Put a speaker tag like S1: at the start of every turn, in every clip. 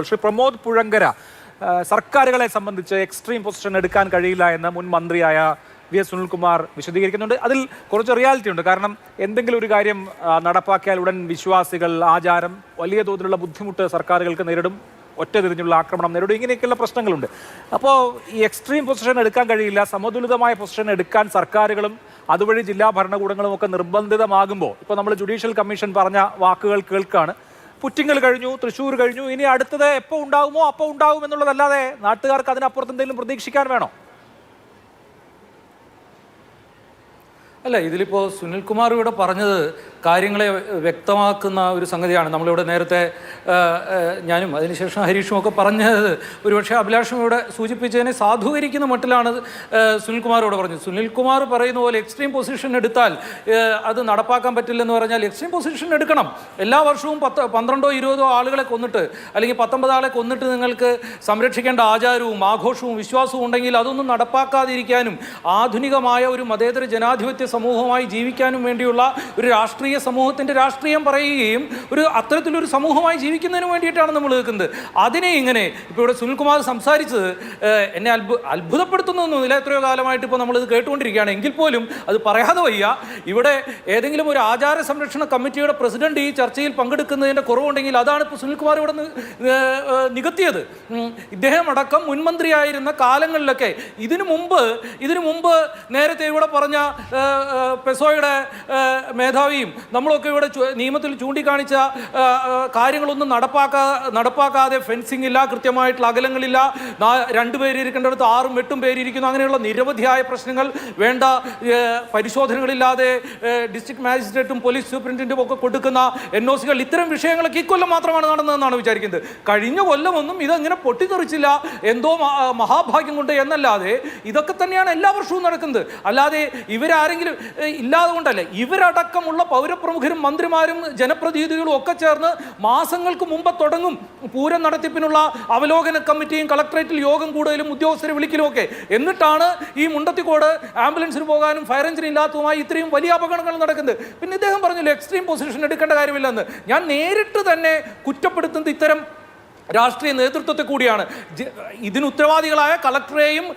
S1: ശ്രീ പ്രമോദ് പുഴങ്കര സർക്കാരുകളെ സംബന്ധിച്ച് extreme position എടുക്കാൻ കഴിയില്ല എന്ന് മുൻ മന്ത്രിയായ വി.എസ്. സുനിൽകുമാർ വിശദീകരിക്കുന്നുണ്ട്. അതിൽ കുറച്ച് റിയാലിറ്റി ഉണ്ട്. കാരണം എന്തെങ്കിലും ഒരു കാര്യം നടപ്പാക്കിയാൽ ഉടൻ വിശ്വാസികൾ, ആചാരം, വലിയ തോതിലുള്ള ബുദ്ധിമുട്ട് സർക്കാരുകൾക്ക് നേരിടും, ഒറ്റതിരിഞ്ഞുള്ള ആക്രമണം നേരിടും, ഇങ്ങനെയൊക്കെയുള്ള പ്രശ്നങ്ങളുണ്ട്. അപ്പോൾ ഈ എക്സ്ട്രീം പൊസിഷൻ എടുക്കാൻ കഴിയില്ല, സമതുലിതമായ പൊസിഷൻ എടുക്കാൻ സർക്കാരുകളും അതുവഴി ജില്ലാ ഭരണകൂടങ്ങളും ഒക്കെ നിർബന്ധിതമാകുമ്പോൾ, ഇപ്പോൾ നമ്മൾ ജുഡീഷ്യൽ കമ്മീഷൻ പറഞ്ഞ വാക്കുകൾ കേൾക്കാണ്. പുറ്റിങ്ങൽ കഴിഞ്ഞു, തൃശ്ശൂർ കഴിഞ്ഞു, ഇനി അടുത്തത് എപ്പോൾ ഉണ്ടാകുമോ അപ്പോൾ ഉണ്ടാകും എന്നുള്ളതല്ലാതെ നാട്ടുകാർക്ക് അതിനപ്പുറത്ത് എന്തെങ്കിലും പ്രതീക്ഷിക്കാൻ വേണോ?
S2: അല്ല, ഇതിലിപ്പോൾ സുനിൽകുമാർ ഇവിടെ പറഞ്ഞത് കാര്യങ്ങളെ വ്യക്തമാക്കുന്ന ഒരു സംഗതിയാണ്. നമ്മളിവിടെ നേരത്തെ ഞാനും അതിനുശേഷം ഹരീഷും ഒക്കെ പറഞ്ഞത് ഒരുപക്ഷെ അഭിലാഷം ഇവിടെ സൂചിപ്പിച്ചതിനെ സാധൂകരിക്കുന്ന മട്ടിലാണ് സുനിൽകുമാർ ഇവിടെ പറഞ്ഞത്. സുനിൽകുമാർ പറയുന്ന പോലെ എക്സ്ട്രീം പൊസിഷൻ എടുത്താൽ അത് നടപ്പാക്കാൻ പറ്റില്ലെന്ന് പറഞ്ഞാൽ എക്സ്ട്രീം പൊസിഷൻ എടുക്കണം. എല്ലാ വർഷവും 12-20 ആളുകളെ കൊന്നിട്ട് അല്ലെങ്കിൽ 19 ആളെ കൊന്നിട്ട് നിങ്ങൾക്ക് സംരക്ഷിക്കേണ്ട ആചാരവും ആഘോഷവും വിശ്വാസവും ഉണ്ടെങ്കിൽ അതൊന്നും നടപ്പാക്കാതിരിക്കാനും ആധുനികമായ ഒരു മതേതര ജനാധിപത്യ സമൂഹമായി ജീവിക്കാനും വേണ്ടിയുള്ള ഒരു രാഷ്ട്രീയ സമൂഹത്തിൻ്റെ രാഷ്ട്രീയം പറയുകയും ഒരു അത്തരത്തിലൊരു സമൂഹമായി ജീവിക്കുന്നതിന് വേണ്ടിയിട്ടാണ് നമ്മൾ കേൾക്കുന്നത്. അതിനെ ഇങ്ങനെ ഇപ്പോൾ ഇവിടെ സുനിൽകുമാർ സംസാരിച്ചത് എന്നെ അത്ഭുതപ്പെടുത്തുന്നൊന്നുമില്ല. എത്രയോ കാലമായിട്ട് ഇപ്പോൾ നമ്മളിത് കേട്ടുകൊണ്ടിരിക്കുകയാണ്. എങ്കിൽ പോലും അത് പറയാതെ വയ്യ. ഇവിടെ ഏതെങ്കിലും ഒരു ആചാര സംരക്ഷണ കമ്മിറ്റിയുടെ പ്രസിഡന്റ് ഈ ചർച്ചയിൽ പങ്കെടുക്കുന്നതിൻ്റെ കുറവുണ്ടെങ്കിൽ അതാണ് ഇപ്പോൾ സുനിൽകുമാർ ഇവിടെ നികത്തിയത്. ഇദ്ദേഹം അടക്കം മുൻമന്ത്രിയായിരുന്ന കാലങ്ങളിലൊക്കെ ഇതിനു മുമ്പ് നേരത്തെ ഇവിടെ പറഞ്ഞ പെസോയുടെ മേധാവിയും നമ്മളൊക്കെ ഇവിടെ നിയമത്തിൽ ചൂണ്ടിക്കാണിച്ച കാര്യങ്ങളൊന്നും നടപ്പാക്കാതെ ഫെൻസിംഗ് ഇല്ല, കൃത്യമായിട്ടുള്ള അകലങ്ങളില്ല, 2 പേര് ഇരിക്കേണ്ടടുത്ത് 6-8 പേര് ഇരിക്കുന്നു, അങ്ങനെയുള്ള നിരവധിയായ പ്രശ്നങ്ങൾ, വേണ്ട പരിശോധനകളില്ലാതെ ഡിസ്ട്രിക്ട് മാജിസ്ട്രേറ്റും പോലീസ് സൂപ്രണ്ടിൻ്റും ഒക്കെ കൊടുക്കുന്ന NOCകൾ, ഇത്തരം വിഷയങ്ങളൊക്കെ ഇക്കൊല്ലം മാത്രമാണ് നടന്നതെന്നാണ് വിചാരിക്കുന്നത്. കഴിഞ്ഞ കൊല്ലമൊന്നും ഇതങ്ങനെ പൊട്ടിത്തെറിച്ചില്ല, എന്തോ മഹാഭാഗ്യം കൊണ്ട് എന്നല്ലാതെ ഇതൊക്കെ തന്നെയാണ് എല്ലാ വർഷവും നടക്കുന്നത്. അല്ലാതെ ഇവരാരെങ്കിലും ഇല്ലാതെ കൊണ്ടല്ല. ഇവരടക്കമുള്ള പൗരപ്രമുഖരും മന്ത്രിമാരും ജനപ്രതിനിധികളും ഒക്കെ ചേർന്ന് മാസങ്ങൾക്ക് മുമ്പ് തുടങ്ങും പൂരം നടത്തിപ്പിനുള്ള അവലോകന കമ്മിറ്റിയും കളക്ടറേറ്റിൽ യോഗം കൂടുതലും ഉദ്യോഗസ്ഥരെ വിളിക്കലും ഒക്കെ. എന്നിട്ടാണ് ഈ മുണ്ടത്തിക്കോട് ആംബുലൻസിന് പോകാനും ഫയർ എഞ്ചിൻ ഇല്ലാത്തതുമായി ഇത്രയും വലിയ അപകടങ്ങൾ നടക്കുന്നത്. പിന്നെ ഇദ്ദേഹം പറഞ്ഞല്ലോ എക്സ്ട്രീം പൊസിഷൻ എടുക്കേണ്ട കാര്യമില്ലെന്ന്. ഞാൻ നേരിട്ട് തന്നെ കുറ്റപ്പെടുത്തുന്നത് ഇത്തരം രാഷ്ട്രീയ നേതൃത്വത്തെ കൂടിയാണ്. ഇതിന് ഉത്തരവാദികളായ കളക്ടറെയും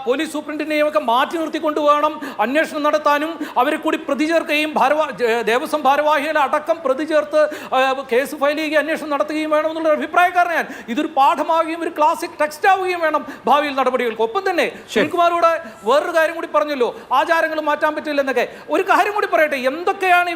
S2: പോലീസ് സൂപ്രണ്ടിനെയും ഒക്കെ മാറ്റി നിർത്തിക്കൊണ്ട് വേണം അന്വേഷണം നടത്താനും അവരെ കൂടി പ്രതി ചേർക്കുകയും ദേവസ്വം ഭാരവാഹികളെ അടക്കം പ്രതി ചേർത്ത് കേസ് ഫയൽ ചെയ്യുകയും അന്വേഷണം നടത്തുകയും വേണമെന്നുള്ള അഭിപ്രായക്കാരനാണ് ഞാൻ. ഇതൊരു പാഠമാവുകയും ഒരു ക്ലാസിക് ടെക്സ്റ്റ് ആവുകയും വേണം ഭാവിയിൽ നടപടികൾക്ക്. ഒപ്പം തന്നെ സുനിൽകുമാരോട് വേറൊരു കാര്യം കൂടി പറഞ്ഞല്ലോ, ആചാരങ്ങൾ മാറ്റാൻ പറ്റില്ലെന്നൊക്കെ. ഒരു കാര്യം കൂടി പറയട്ടെ, എന്തൊക്കെയാണ്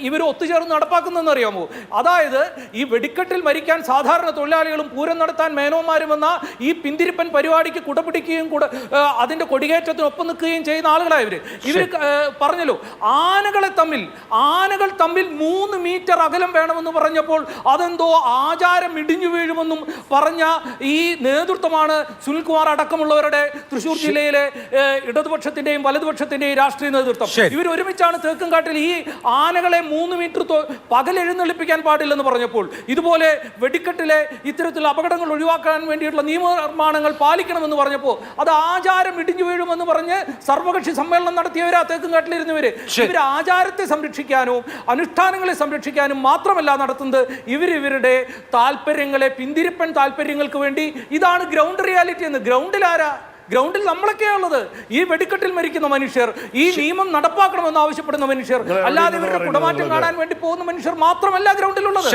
S2: ഇവർ ഒത്തുചേർന്ന് നടപ്പാക്കുന്നതെന്ന് അറിയാമോ? അതായത് ഈ വെടിക്കെട്ടിൽ മരിക്കാൻ സാധാരണ തൊഴിലാളികളും പൂരം നടത്താൻ മേനോന്മാരും എന്ന ഈ പിന്തിരിപ്പൻ പരിപാടിക്ക് കുടപിടിക്കുകയും അതിന്റെ കൊടികേറ്റത്തിനൊപ്പം നിൽക്കുകയും ചെയ്യുന്ന ആളുകളാണ് ഇവർ പറഞ്ഞല്ലോ. ആനകൾ തമ്മിൽ 3 മീറ്റർ അകലം വേണമെന്ന് പറഞ്ഞപ്പോൾ അതെന്തോ ആചാരം ഇടിഞ്ഞു വീഴുമെന്നും പറഞ്ഞ ഈ നേതൃത്വമാണ് സുനിൽകുമാർ അടക്കമുള്ളവരുടെ തൃശ്ശൂർ ജില്ലയിലെ ഇടതുപക്ഷത്തിന്റെയും വലതുപക്ഷത്തിന്റെയും രാഷ്ട്രീയ നേതൃത്വം. ഇവർ ഒരുമിച്ചാണ് തേക്കുംകാട്ടിൽ ഈ ആനകളെ 3 മീറ്റർ പകൽ എഴുന്നള്ളിപ്പിക്കാൻ പാടില്ലെന്ന് പറഞ്ഞപ്പോൾ, ഇതുപോലെ വെടിക്കെട്ടിലെ ഇത്തരത്തിലുള്ള അപകടങ്ങൾ ഒഴിവാക്കാൻ വേണ്ടിയിട്ടുള്ള നിയമനിർമ്മാണങ്ങൾ പാലിക്കണമെന്ന് പറഞ്ഞപ്പോൾ അത് ആചാരം ഇടിഞ്ഞു വീഴുമെന്ന് പറഞ്ഞ് സർവകക്ഷി സമ്മേളനം നടത്തിയവരാ തേക്കുംകാട്ടിലിരുന്നവര്. ഇവർ ആചാരത്തെ സംരക്ഷിക്കാനും അനുഷ്ഠാനങ്ങളെ സംരക്ഷിക്കാനും മാത്രമല്ല നടത്തുന്നത്, ഇവരുടെ താല്പര്യങ്ങളെ, പിന്തിരിപ്പൻ താല്പര്യങ്ങൾക്ക് വേണ്ടി. ഇതാണ് ഗ്രൗണ്ട് റിയാലിറ്റി എന്ന്. ഗ്രൗണ്ടിൽ നമ്മളൊക്കെയാണുള്ളത്. ഈ വെടിക്കെട്ടിൽ മരിക്കുന്ന മനുഷ്യർ, ഈ നിയമം നടപ്പാക്കണമെന്ന് ആവശ്യപ്പെടുന്ന മനുഷ്യർ, അല്ലാതെ ഇവരുടെ കുടമാറ്റം കാണാൻ വേണ്ടി പോകുന്ന മനുഷ്യർ മാത്രമല്ല ഗ്രൗണ്ടിലുള്ളത്.